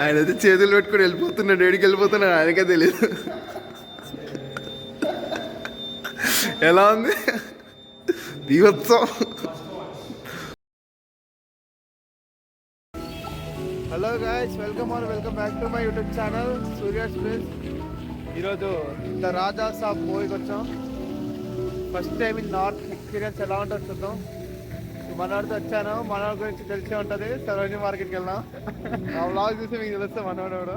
ఆయన అయితే చేతులు పెట్టుకుని వెళ్ళిపోతున్నాడు, ఏడికి వెళ్ళిపోతున్నాడు ఆయనకే తెలియదు. ఎలా ఉంది బీభత్సం. Hello guys, welcome back to my YouTube channel Surya springs. ఈరోజు ద రాజా సాబ్ మూవీకి వచ్చాం. First time in north. Experience ఎలా ఉంటుందో చూద్దాం. మనవాడితో వచ్చాను, మనవాడి గురించి తెలిసే ఉంటుంది. సరోజినీ మార్కెట్కి వెళ్ళాం. ఆ వ్లాగ్ చూసి మీకు తెలుస్తే మనవాడు.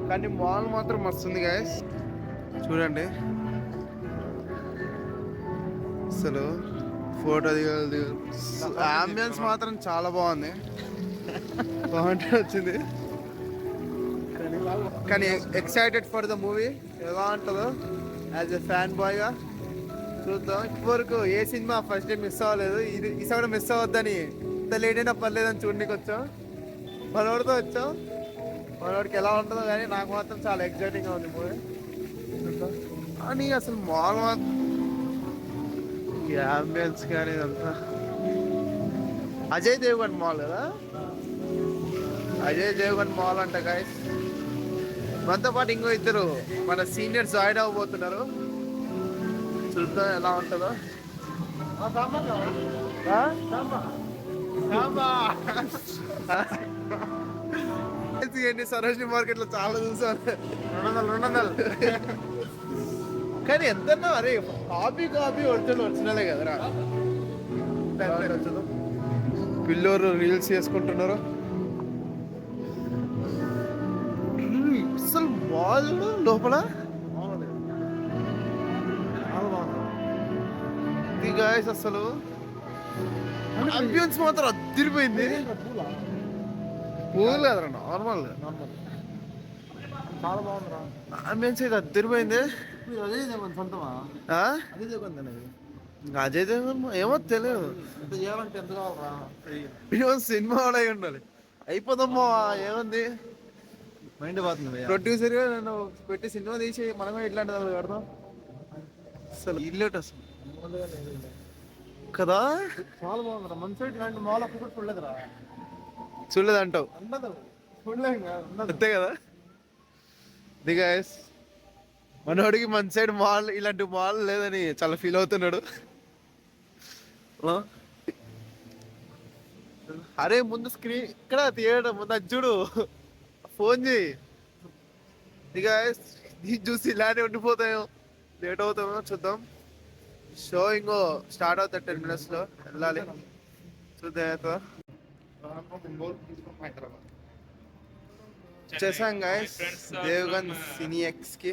కానీ మాల్ మాత్రం మస్తు ఉంది గాయస్, చూడండి. అసలు ఫోటో దిగాలి, అంబియన్స్ మాత్రం చాలా బాగుంది. వచ్చింది కానీ ఎక్సైటెడ్ ఫర్ ద మూవీ. ఎలా ఉంటుందో యాజ్ ఎ ఫ్యాన్ బాయ్గా చూద్దాం. ఇప్పటివరకు ఏ సినిమా ఫస్ట్ డే మిస్ అవ్వలేదు, ఈ కూడా మిస్ అవ్వద్దని ఇంత లేట్ అయినా పర్లేదని చూడడానికి వచ్చాం. మనోడితో వచ్చాం. మనోడికి ఎలా ఉంటుందో కానీ నాకు మాత్రం చాలా ఎక్సైటింగ్గా ఉంది మూవీ. కానీ అసలు మాల్ మాత్రం ఈ అంబియన్స్ కానీ ఇదంతా అజయ్ దేవ్గన్ మాల్ కదా, అజయ్ దేవ్గన్ మాల్ అంట గాయస్. మనతో పాటు ఇంకో ఇద్దరు మన సీనియర్స్ జాయిన్ అవ్వబోతున్నారు. చూద్దాం ఎలా ఉంటుందో. సరోజినీ మార్కెట్ లో చాలా చూసాను. 200 కానీ ఎంతన్నా అరే కాపీ ఒరిజినలే కదరా. పిల్లోరు రీల్స్ చేసుకుంటున్నారు. అసలు మాల్ లోపల గాయస్ అసలు అంబియన్స్ మాత్రం అదిరిపోయింది. పూలు కదరా, నార్మల్ చాలా బాగుందిరా అంబియన్స్ అయితే అదిరిపోయింది. అజయ్ దేవగన్ ఏమో తెలియదు, సినిమా కూడా అయి ఉండాలి. అయిపోదమ్మా, ఏముంది మైండ్ పోతుంది. ప్రొడ్యూసర్ నన్ను పెట్టి సినిమా తీసి మనమే ఇట్లాంటిది కడతాం. అసలు ఇల్లేట అసలు కదా, చాలా బాగుందిరా. మన సైడ్ ఇలాంటి మాల్ అప్పుడు చూడలేదురా. చూడలేదు అంటావు, అంతే కదా. దిగాయస్ మనోడికి మన సైడ్ మాల్ ఇలాంటి మాల్ లేదని చాలా ఫీల్ అవుతున్నాడు. అరే ముందు స్క్రీన్ ఇక్కడ థియేటర్ ముందు అది చూడు, ఫోన్ చేయి. దిగాయస్ చూసి ఇలానే ఉండిపోతాయో, లేట్ అవుతామో చూద్దాం. షో ఇంకో స్టార్ట్ అవుతుంది 10 minutes లో, వెళ్ళాలి. చూద్దాం. వచ్చేసాం గాయస్ దేవ్గన్ సినీఎక్స్ కి.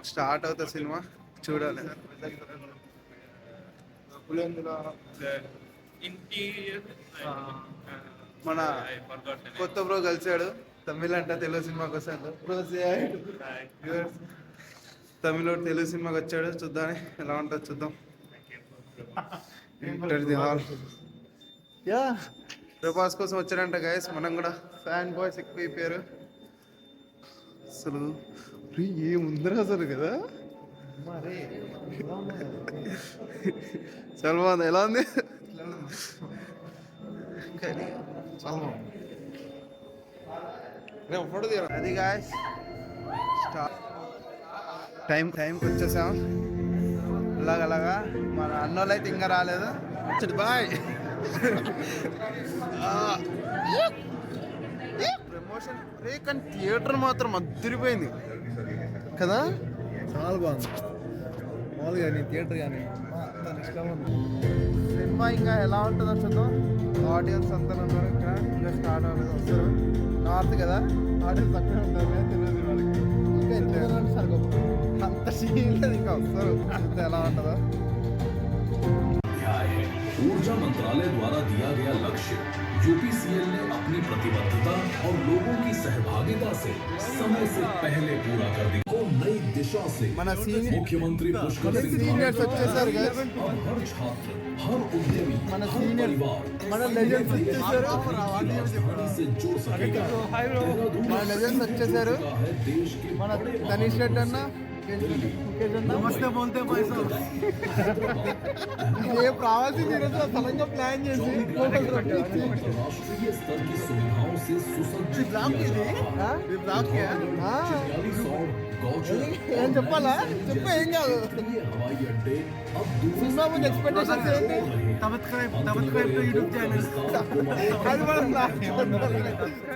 స్టార్ట్ అవుతుంది సినిమా, చూడాలి. మన కొత్త బ్రో కలిసాడు, తమిళ అంట తెలుగు సినిమాకి వస్తాడు. తమిళ తెలుగు సినిమాకి వచ్చాడు. చూద్దాం ఎలా ఉంటుంది, చూద్దాం. ప్రభాస్ కోసం వచ్చాడంట గైస్. మనం కూడా ఫ్యాన్ బాయ్స్ ఎక్కువ అయిపోయారు. అసలు ఏముందరా అసలు కదా, చాలా బాగుంది. ఎలా ఉంది అది గాయస్. టైంకి వచ్చేసాం. అలాగలాగా మన అన్నోళ్ళు అయితే ఇంకా రాలేదు. బాయ్. ప్రమోషన్ రే, కానీ థియేటర్ మాత్రం అదిరిపోయింది కదా, చాలా బాగుంది. మాల్ కానీ థియేటర్ కానీ సినిమా ఇంకా ఎలా ఉంటుందో చూద్దాం. ఆడియన్స్ అంతా ఉన్నారు ఇక్కడ, ఇంకా స్టార్ట్ అవ్వలేదు. వస్తారు నార్త్ కదా, ఆడియన్స్ అక్కడే ఉంటారు. తెలియదు వాళ్ళకి ఇంకా అంత సీన్ లేదు, ఇంకా వస్తారు. ఎలా ఉంటుందో. ऊर्जा मंत्रालय द्वारा दिया गया लक्ष्य यूपीसीएल ने अपनी प्रतिबद्धता और लोगों की सहभागिता से समय से पहले पूरा कर दी को नई दिशा से। मुख्यमंत्री पुष्कर सिंह हर छात्र, हर उद्यमी, हर परिवार से जुड़ सकेगा। देश के నమస్తే బోల్తే బాయ్ సాబ్ ये प्रवासी नीरज सलंगा प्लान చేసి राष्ट्रीय स्तर की सुविधाओं से सुसज्जित ब्लॉक किया जा ఇది रहा है। ఈ బ్లాక్ కే ఏం చెప్పాలా చెప్పు ఏం కాదు हवाई अड्डे अब సినిమా ముందు ఎక్స్పెక్టేషన్స్ ఏంటి సబ్స్క్రైబ్ టు యూట్యూబ్ ఛానల్ అది మనం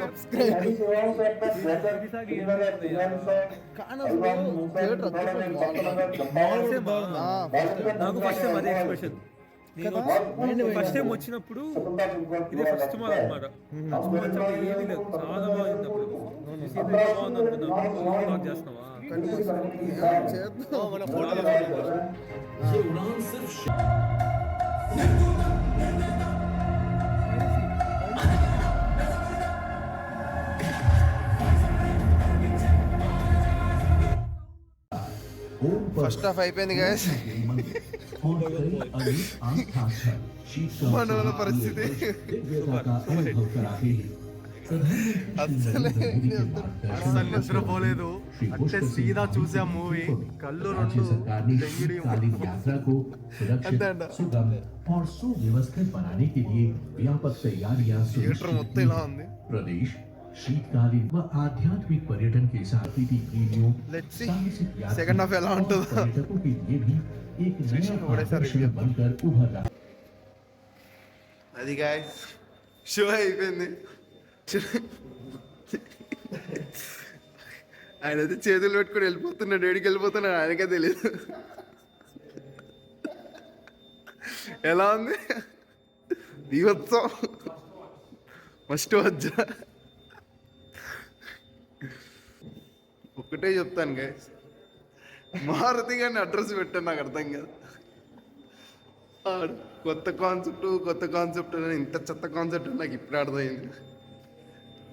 సబ్స్క్రైబ్ నాకు ఫస్ట్ టైం అదే ఎక్స్ప్రెషన్ నేను ఫస్ట్ టైం వచ్చినప్పుడు ఇదే ఫస్ట్ మాల్ అనమాట ఏమీ లేదు చాలా బాగుంది అప్పుడు బాగుంది అనుకున్నాను చేస్తున్నావా ये उड़ान सिर्फ ఫస్ట్ హాఫ్ అయిపోయింది గైస్ మనోల పరిస్థితి అస్సలు నిద్రపోలేదు అంటే సీదా చూసా మూవీ కళ్ళు రెండు తెంగిడి यात्रा को सुरक्षित सुगम और सुव्यवस्थित बनाने के लिए व्यापक तैयारियां థియేటర్ మొత్తం ఇలా ఉంది प्रदेश शीतकालीन व आध्यात्मिक पर्यटन के साथ ही प्रेमियों Let's see. साहसिक यात्रा Second half ఎలా और ఉంటుందో. पर्यटकों के लिए भी एक नया ఒకటేసారి आकर्षण बनकर उभर रहा అది గైస్ షో అయిపోయింది ఆయన అయితే చేతులు పెట్టుకుని వెళ్ళిపోతున్నాడు ఏడికి వెళ్ళిపోతున్నాడు ఆయనకే తెలియదు ఎలా ఉంది బీభత్సం ఫస్ట్ వచ్చా ఒకటే చెప్తాను గైస్ మారుతి గారిని అడ్రస్ పెట్టాను నాకు అర్థం కాదు కొత్త కాన్సెప్ట్ ఇంత చెత్త కాన్సెప్ట్ నాకు ఇప్పుడు అర్థమైంది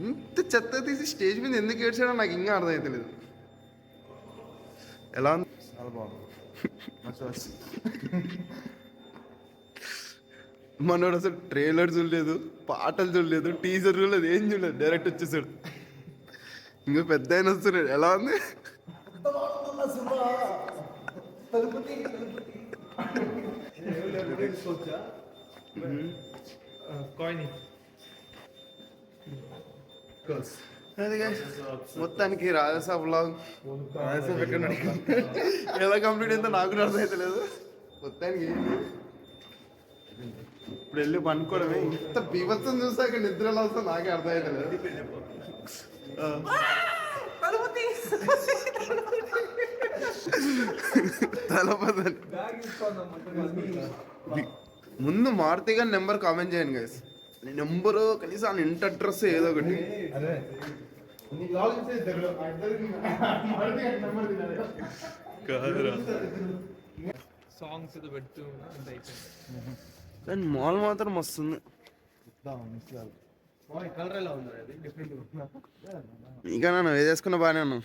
ఇంత చెత్త తీసి స్టేజ్ మీద ఎందుకు ఏడ్చాడో నాకు ఇంకా అర్థమవుతలేదు ఎలా ఉంది చాలా బాగుంది మనోడు అసలు ట్రైలర్ చూడలేదు పాటలు చూడలేదు టీజర్ చూడలేదు ఏం చూడలేదు డైరెక్ట్ వచ్చేసాడు ఇంకా పెద్ద ఆయన వస్తున్నాడు ఎలా ఉంది అది guys, మొత్తానికి రాజసా బ్లాగ్ ఎలా కంప్లీట్ అయిందో నాకు కూడా అర్థమవుతలేదు మొత్తానికి ఏంటి ఇప్పుడు వెళ్ళి పనుకోవడమే ఇంత బీభత్సం చూసాక నిద్ర ఎలా వస్తుందో నాకే అర్థమవుతలేదు తలపదని ముందు మారుతి గారి నెంబర్ కామెంట్ చేయండి గైస్ నెంబరు కనీసం ఆ ఇంటి అడ్రస్ ఏదో ఒకటి సాంగ్స్ ఏదో పెట్టు అంత అయిపోయింది కానీ మాల్ మాత్రం వస్తుంది కలర్ ఎలా ఉంది అది డిఫరెంట్ ఇంకా నన్ను వేసేసుకున్న బాగానే ఉన్నాను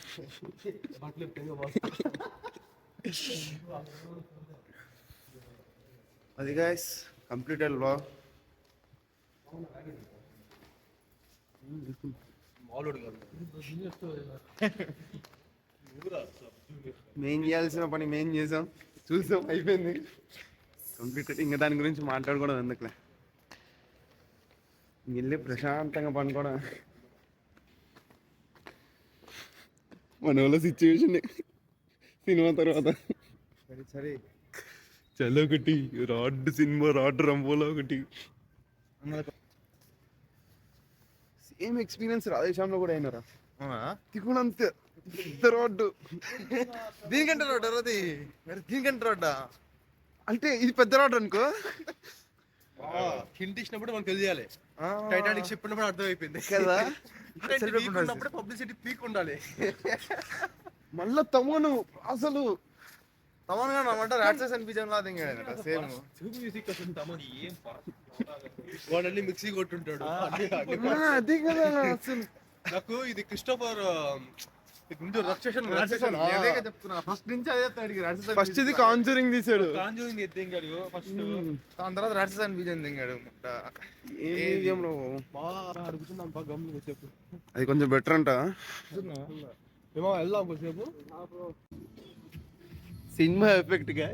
అది గైస్ కంప్లీటెడ్ బ్లాగ్ మేం చేయాల్సిన పని మేం చేసాం చూసాం అయిపోయింది కంప్లీటెడ్ ఇంకా దాని గురించి మాట్లాడుకోవడం ఎందుకులే వెళ్ళి ప్రశాంతంగా పనుకోవడం మన వాళ్ళ సిచ్యువేషన్ సినిమా తర్వాత సరే చలో ఒకటి సినిమా రంబోలో ఒకటి సేమ్ ఎక్స్పీరియన్స్ రాధేశ్యామ్లో కూడా అయినారా ఇది కూడా అంతే పెద్ద రోడ్డు దీనికంటే రోడ్ అది దీనికంటే రోడ్డా అంటే ఇది పెద్ద రోడ్డు అనుకో హింట్ ఇచ్చినప్పుడు మనకు తెలియాలి టైటానిక్ షిప్ ఉన్నప్పుడు అర్థమైపోయింది కదా ఉన్నప్పుడు పబ్లిసిటీ పీక్ ఉండాలి మళ్ళా తమను అసలు తమన్గా నమ్మంటే రాక్షస్ అనిపించడం లాగా దిగాడు సేమ్ మ్యూజిక్ అసలు తమని ఏం వాడన్ని మిక్సీ కొట్టుంటాడు అదే కదా అసలు నాకు ఇది క్రిస్టోఫర్ ముందు చెప్తున్నా ఫస్ట్ నుంచి అదే అడిగి ఫస్ట్ ఇది కాంజరింగ్ తీసాడు కాంజూరింగ్ ఎత్తింగాడు ఫస్ట్ దాని తర్వాత రాక్షస్ అనిపించింది దిగాడు అడుగుతున్నాం గమ్ములు కొద్దిసేపు అది కొంచెం బెటర్ అంట ఏమో వెళ్దాం కొద్దిసేపు సినిమా ఎఫెక్ట్ గా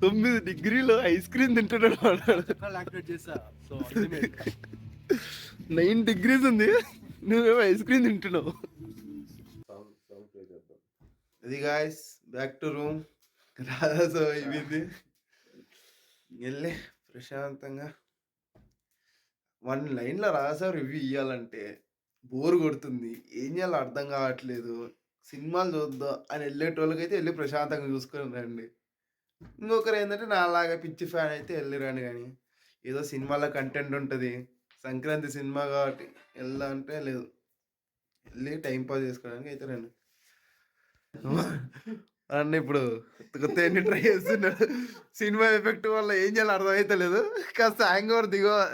9 డిగ్రీలో ఐస్ క్రీమ్ తింటున్నాడు వాడు. 9 degrees ఉంది, నువ్వేమో ఐస్ క్రీమ్ తింటున్నావు. అది గాయస్ బ్యాక్ టు రూమ్. రాజా అయిపోయింది, వెళ్ళి ప్రశాంతంగా 1 లైన్లో రాజా రివ్యూ ఇవ్వాలంటే బోర్ కొడుతుంది, ఏం చేయాలో అర్థం కావట్లేదు. సినిమాలు చూద్దాం అని వెళ్ళేటోళ్ళకైతే వెళ్ళి ప్రశాంతంగా చూసుకొని రండి. ఇంకొకరు ఏంటంటే నాలాగా పిచ్చి ఫ్యాన్ అయితే వెళ్ళిరండి. కానీ ఏదో సినిమాలో కంటెంట్ ఉంటుంది, సంక్రాంతి సినిమా కాబట్టి వెళ్దా అంటే లేదు, వెళ్ళి టైం పాస్ చేసుకోవడానికి అయితే రండి. అన్న ఇప్పుడు కొత్త ఎన్ని ట్రై చేస్తున్నాడు. సినిమా ఎఫెక్ట్ వల్ల ఏం చేయాలో అర్థమైతే లేదు. కాస్త హ్యాంగ్ ఓవర్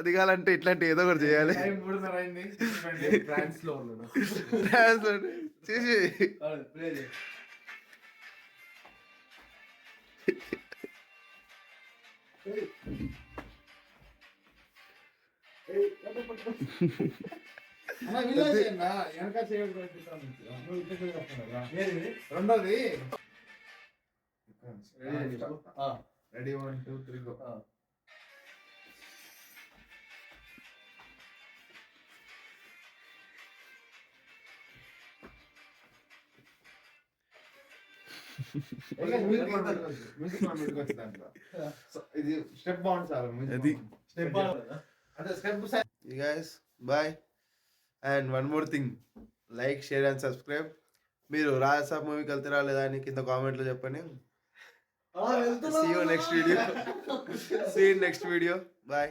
దిగాలంటే ఇట్లాంటి ఏదో ఒకటి చేయాలి. చేసి రెండోది రెడీ 1 2 3 గో. ఇది స్టెప్ బాగుంది సార్, అది స్టెప్ అంటే step guys bye. And one more thing, like share and subscribe. మీరు రాజసాబ్ మూవీకి వెళ్తారా లేదా అని కింద కామెంట్లో చెప్పండి. See you next video. See you in next video. Bye.